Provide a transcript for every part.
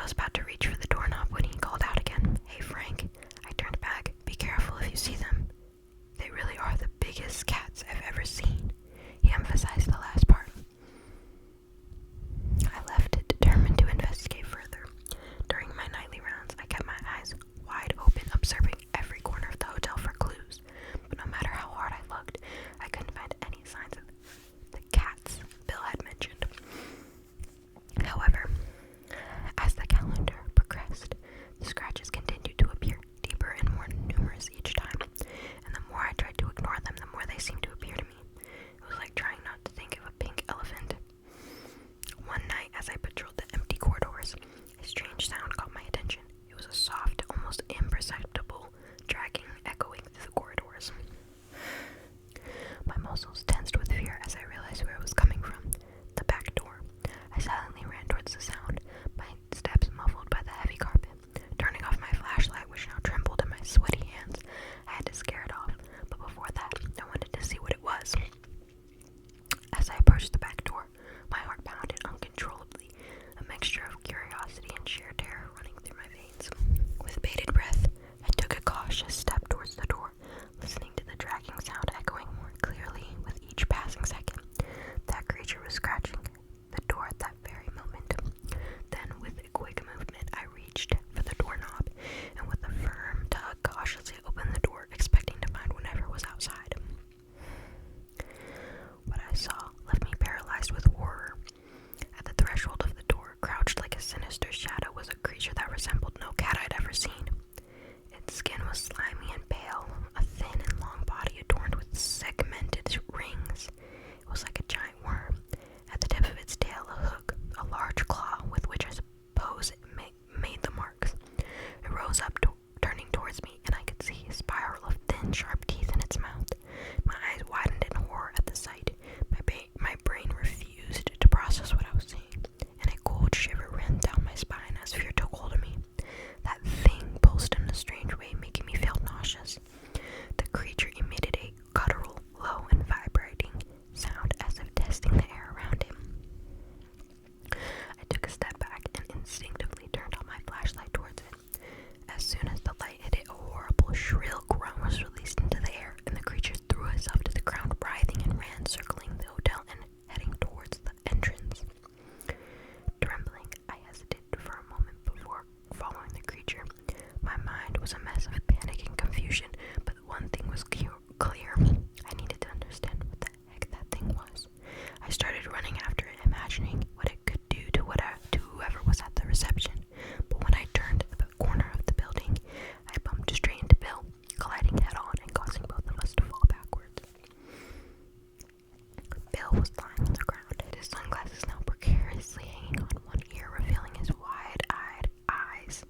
was about to reach for the doorknob when he called out again. "Hey, Frank." I turned back. "Be careful if you see them. They really are the biggest cats I've ever seen." He emphasized the last part. I left it, determined to investigate further. During my nightly rounds, I kept my eyes wide open, observing every corner of the hotel for clues. But no matter how hard I looked, I couldn't find any signs of the cats Bill had mentioned. However, as the calendar progressed, the scratches continued to appear deeper and more numerous each time, and the more I tried to ignore them, the more they seemed to appear to me. It was like trying not to think of a pink elephant. One night, as I patrolled the empty corridors, a strange sound caught my attention. It was a soft, almost imperceptible dragging echoing through the corridors. My muscles tensed with fear as I realized where it was coming from. The back door. I silently ran towards the sound, my steps muffled by the heavy carpet. Turning off my flashlight, which now trembled in my sweaty hands, I had to scare it off, but before that, I wanted to see what it was. As I approached the back door, my heart pounded uncontrollably, a mixture of curiosity and sheer terror running through my veins. With bated breath, I took a cautious step towards the door, listening to the dragging sound echoing more clearly with each passing second. That creature was scratching the door at that very moment. Then, with a quick movement, I reached for the doorknob, and with a firm tug, cautiously opened the door, expecting to find whatever was outside. What I saw left me paralyzed with horror. At the threshold of the door, crouched like a sinister shadow, was a creature that resembled no cat I'd ever seen. Its skin was slimy and pale, a thin and long body adorned with segmented rings. It was like a giant worm. At the tip of its tail, a hook, a large claw with which I suppose it made the marks. It rose up, turning towards me, and I could see a spiral of thin, sharp teeth in its mouth. My eyes widened in horror at the sight. My brain refused to process what I was seeing, and a cold shiver ran down my spine as fear took hold of me. That thing pulsed in a strange way, making me feel nauseous. The creature emitted a guttural, low and vibrating sound as if testing the air around him. I took a step back and instinctively turned on my flashlight towards it. As soon as the light hit it, a horrible, shrill groan was released into the air, and the creature threw itself to the ground, writhing and ran, circling the hotel and heading towards the entrance. Trembling, I hesitated for a moment before following the creature. My mind was a mess of panic and confusion, but one thing was clear. I needed to understand what the heck that thing was. I started running after it, imagining what it could do to whoever was at the reception. But when I turned the corner of the building, I bumped straight into Bill, colliding head-on and causing both of us to fall backwards. Bill was lying on the ground, his sunglasses now precariously hanging on one ear, revealing his wide-eyed eyes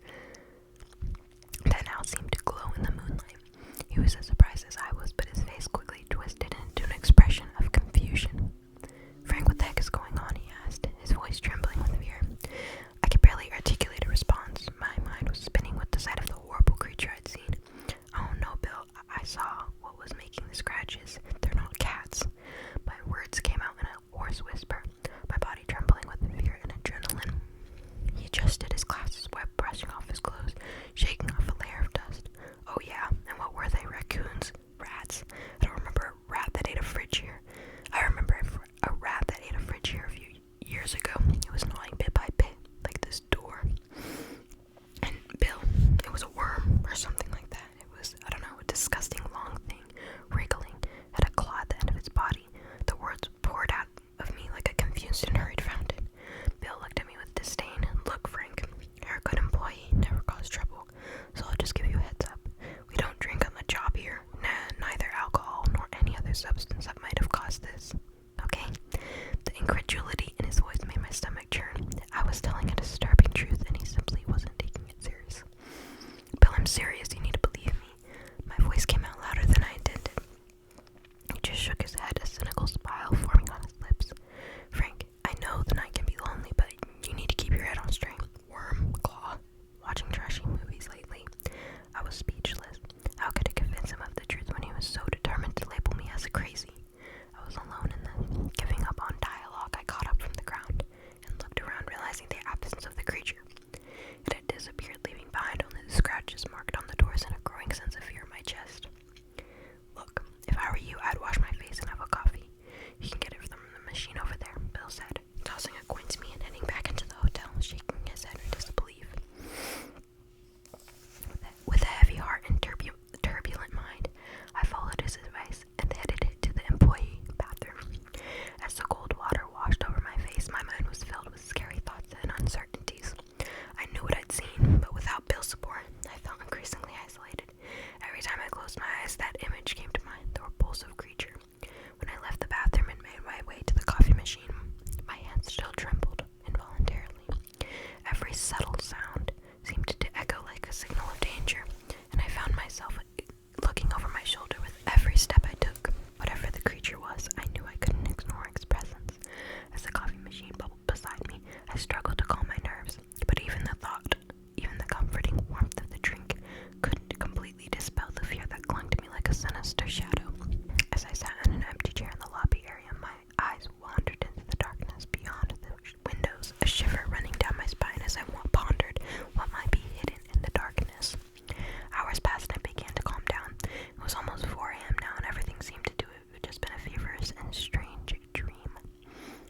that now seemed to glow in the moonlight. He was as surprised as I was, but his face quickly twisted into an expression of confusion. "Frank, what the heck is going on?" he asked, his voice trembling with fear. I could barely articulate a response. My mind was spinning with the sight of the horrible creature I'd seen. "Oh no, Bill, I saw what was making the scratches. They're not cats." My words came out in a hoarse whisper, my body trembling with fear and adrenaline. He adjusted his glasses while brushing off his clothes, shaking off a layer of dust. "Oh yeah, and what were they? Raccoons? Rats? I don't remember a rat that ate a fridge here. I remember a rat that ate a fridge here a few years ago. It was gnawing bit by bit, like this door. And Bill, it was a worm or something like that. It was, I don't know, a disgusting long thing, wriggling, had a claw at the end of its body." The words poured out of me like a confused and hurried fountain. Bill looked at me with disdain. "Look, Frank, you're a good employee, never cause trouble, so I'll just give you a heads up. We don't drink on the job here, neither alcohol nor any other substance that might have caused this. Okay?" The incredulity in his voice made my stomach churn. I was telling a disturbing truth, and he simply wasn't taking it serious. "Bill, I'm serious. You need to believe me." My voice came out louder than I intended. He just shook his head, a cynical smile forming on his lips. "Frank, I know the night can be lonely, but you need to keep your head on straight. Worm, claw, watching trashy movies lately." I was speechless. How could I convince him of the truth when he was so determined to label me as crazy? I was alone in this. Giving up on dialogue, I caught up from the ground and looked around, realizing the absence of the creature. subtle sound seemed to echo like a signal of danger, and I found myself looking over my shoulder with every step I took. Whatever the creature was, I knew I couldn't ignore its presence. As the coffee machine bubbled beside me, I struggled to calm my nerves, but even the comforting warmth of the drink couldn't completely dispel the fear that clung to me like a sinister shadow. As I sat in an empty chair in the lobby area, my eyes wandered into the darkness beyond the windows, a shiver running down my spine as I pondered what might be hidden in the darkness. Hours passed and I began to calm down. It was almost 4 a.m. now, and everything seemed to do it had just been a feverish and strange dream.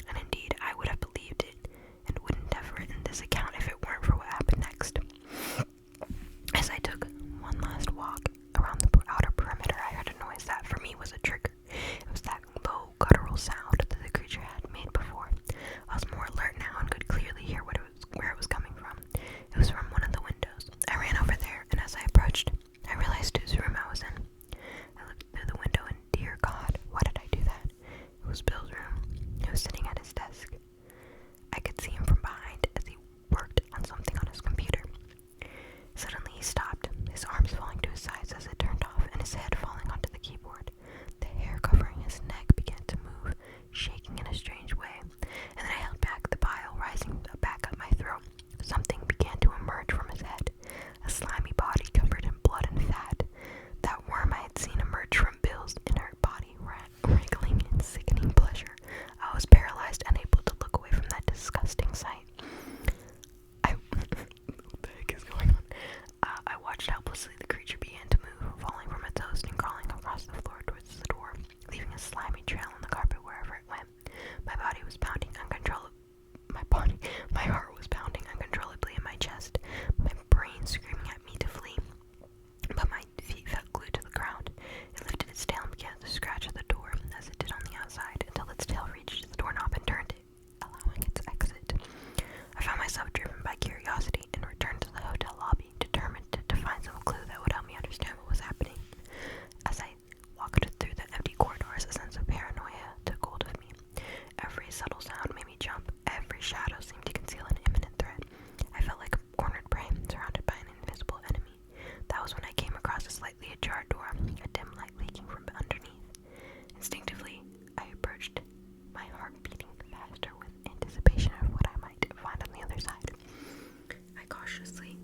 And indeed, I would have believed it, and wouldn't have written this account if it weren't for what happened next. As I took one last walk around the outer perimeter, I heard a noise that, for me, was a trigger. It was that low, guttural sound that the creature had made before. I was more alert now and could clearly hear where it was coming from. It was from one of the windows. I ran over there, and as I approached, I realized whose room I was in. I looked through the window, and dear God, why did I do that? It was Bill's room. He was sitting at his desk. I could see him from behind as he worked on something on his computer. Suddenly he stopped, his arms falling to his sides as it turned off, and his head falling onto the keyboard. The hair covering his neck began to move, shaking in a strange way, and then I held back, the bile rising back up my throat. Something began to emerge from his head, a slimy body covered in blood and fat. That worm I had seen emerge from Bill's inert body, wriggling in sickening pleasure. I was paralyzed, unable to look away from that disgusting sight. What the heck is going on? I watched helplessly. The creature began to move, falling from its host and crawling across the floor towards the door, leaving a slimy trail on the carpet wherever it went. My body was pounding uncontrollably. My heart was pounding uncontrollably in my chest, my brain screaming at me to flee. But my feet felt glued to the ground. It lifted its tail and began to scratch at the door, as it did on the outside, until its tail reached the doorknob and turned it, allowing its exit. I found myself driven by curiosity and returned to the hotel lobby, determined to find some clue that would help me understand what was happening. As I walked through the empty corridors, a sense of paranoia took hold of me. Every subtle sound made me jump. Every shadow seemed to conceal an imminent threat. I felt like a cornered prey, surrounded by an invisible enemy. That was when I came across a slightly ajar door, a dim light leaking from underneath. Instinctively, I approached, my heart beating faster with anticipation of what I might find on the other side. I cautiously